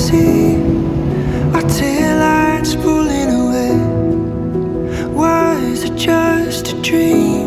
see our taillights pulling away. Was it just a dream?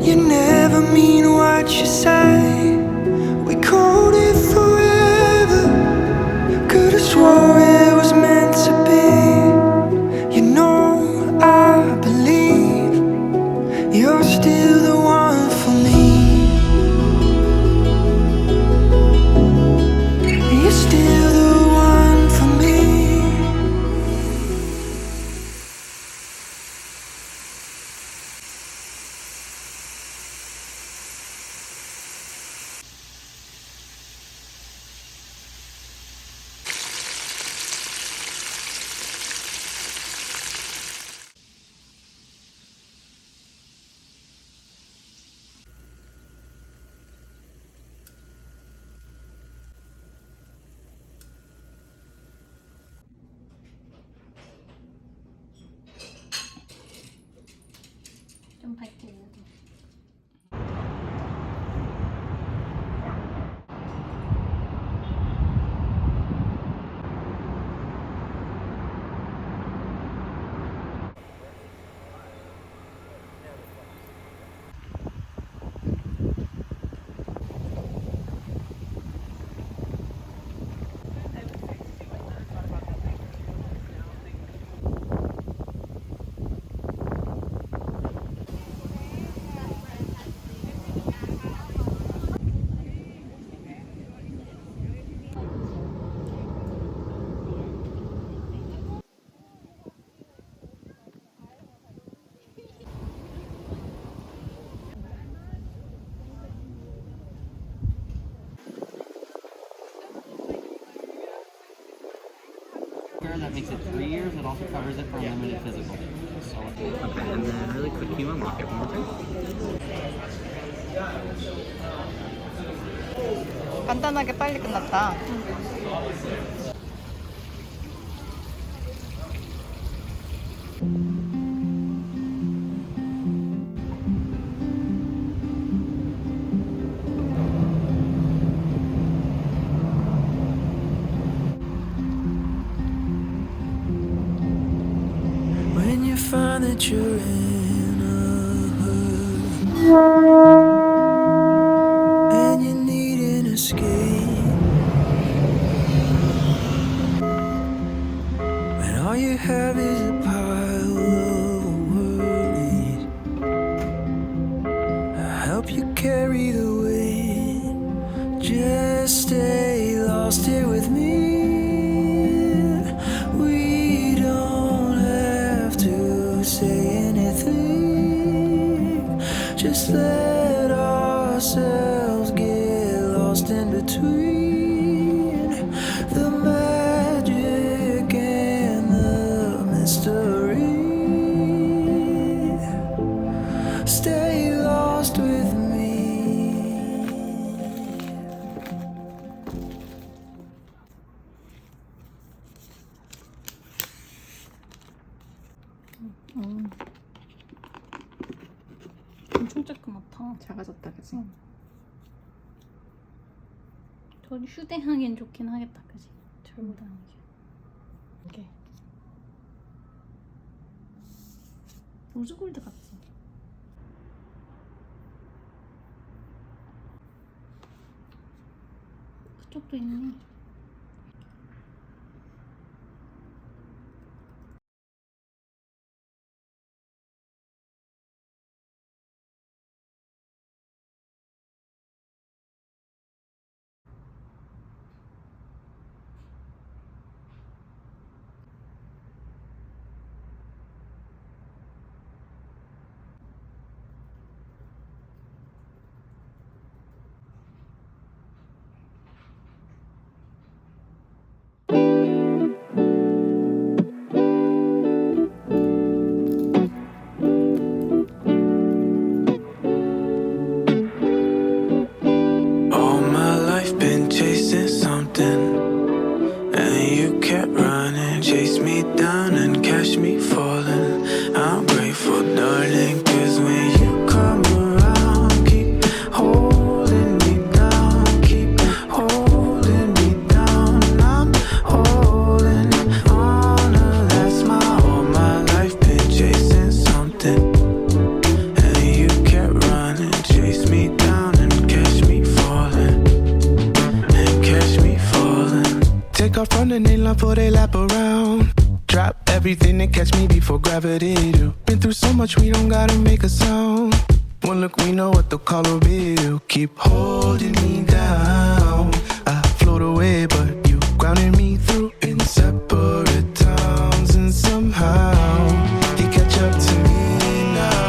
You never mean what you say. We called it forever. Could've swore it was meant to be. You know I believe you're still the one for me. You're still the one for me. 좀 밝게 해야 돼. That makes it 3 years. It also covers it for unlimited physical. So, okay, and then really quick, can you unlock it one more time? 간단하게 빨리 끝났다. When you find that you're in a hurry and you need an escape, when all you have is a pile of worries, I'll help you carry the weight. Just stay lost here with me. We don't have to say anything. Just let ourselves get lost in between the magic and the mystery. Stay lost with me. 엄청 쬐끄맣다. 작아졌다, 그치? 응. 저 휴대하기엔 좋긴 하겠다, 그지? 절보 다니기. 이게 로즈골드 같지? 그쪽도 있네. take off from the line for they lap around. Drop everything and catch me before gravity do. Been through so much we don't gotta make a sound. One look we know what the call will be. You keep holding me down. I float away but you grounded me through in separate towns. And somehow you catch up to me now.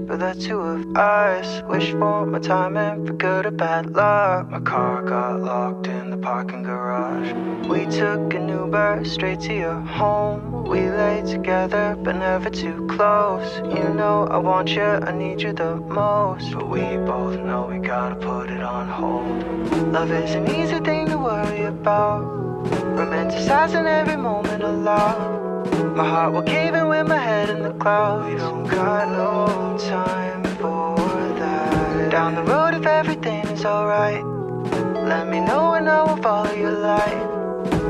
But the two of us wish for my timing for good or bad luck. My car got locked in the parking garage. We took an Uber straight to your home. We lay together but never too close. You know I want you, I need you the most. But we both know we gotta put it on hold. Love is an easy thing to worry about, romanticizing every moment aloud. My heart will cave in with my head in the clouds. We don't got no time for that. Down the road if everything is alright, let me know and I will follow your light.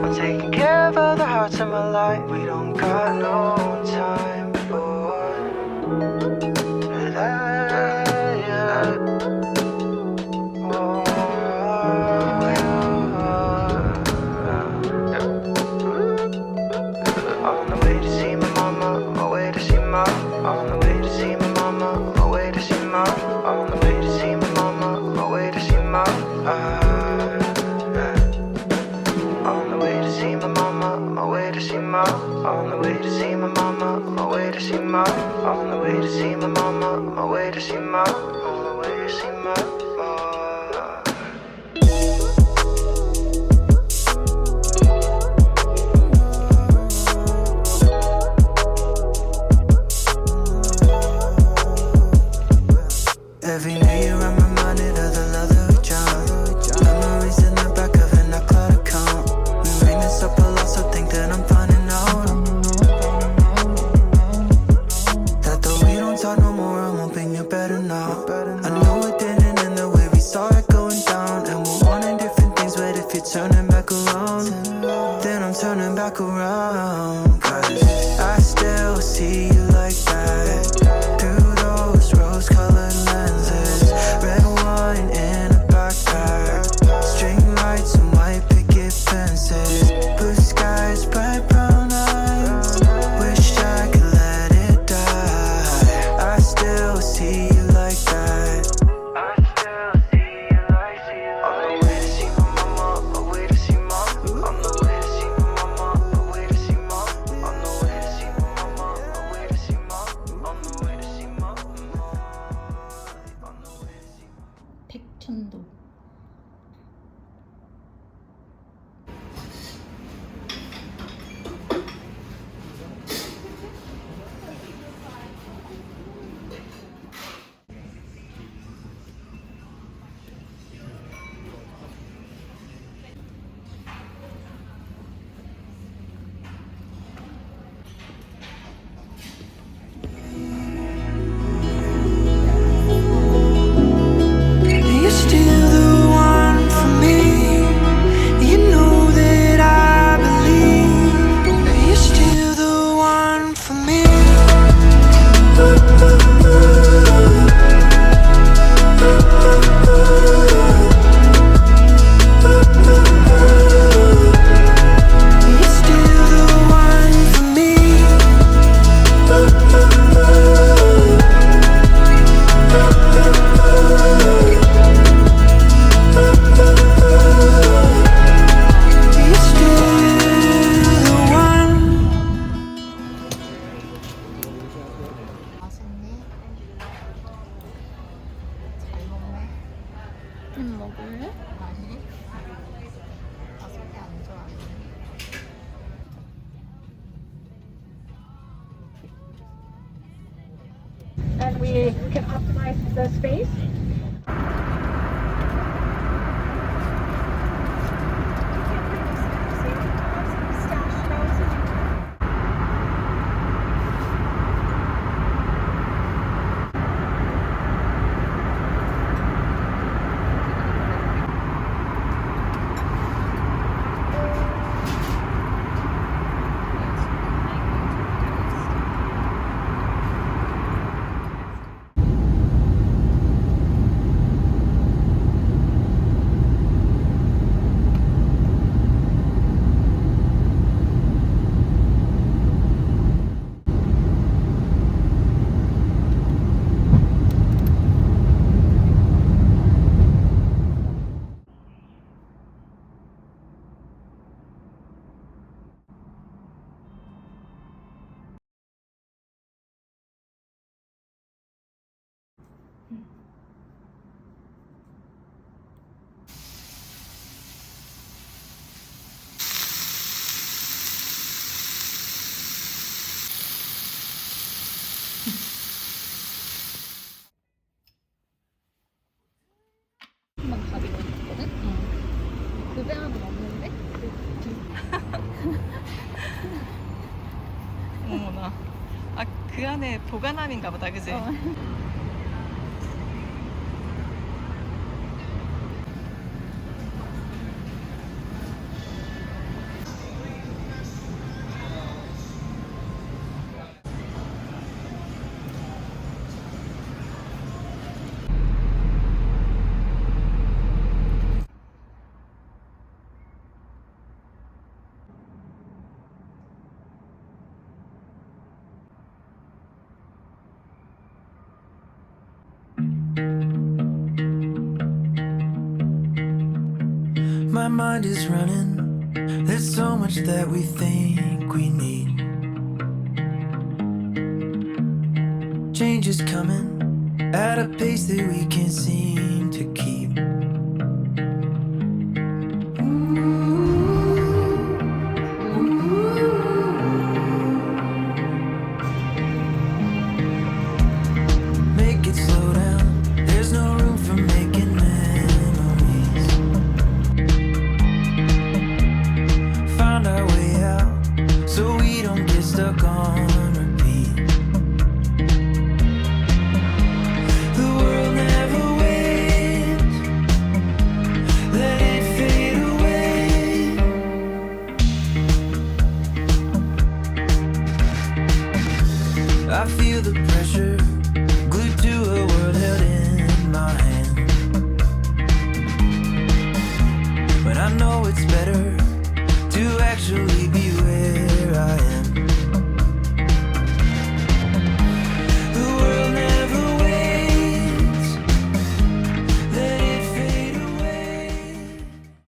I'm taking care of other hearts in my life. We don't got no time for that. On the way to see my mama, on my way to see my. On the way to see my mama, on my way to see my. On the way to see my mama, on my way to see my. On the way to see my mama, on my way to see my. On the way to see my mama, on my way to see my. On the way to see my mama, on my way to see my. On the way to see my. Every night you're reminded of the love that we drowned. Memories in the back of an iCloud account. We made this up a lot, so think that I'm finding out that though we don't talk no more, I'm hoping you're better now. I know it didn't end the way we saw it going down, and we're wanting different things, but if you're turning back around, then I'm turning back around. Cause I still see you like that through those rose-colored lenses. Red wine in a backpack, string lights and white picket fences, blue skies, bright brown eyes. Wish I could let it die. I still see you like that. I still see you like that. On the way to see my mama, on the way to see my. On the way to see my mama, on the way to see my. On the way to see my mama, on the way to see my. On the way to see my. On the way to see my. 백천도. 아이스크림 먹을래? 아니. 나 소개 안 좋아. And we can optimize the space. 한번 가기로 했거든? 그 배아는 없는데? 어머나. 아, 그 안에 보관함인가 보다, 그지? My mind is running. There's so much that we think we need. Change is coming at a pace that we can't seem to keep. Make it slow down. There's no room for making memories. Find our way out so we don't get stuck on repeat. The world never waits. Let it fade away. I feel the pressure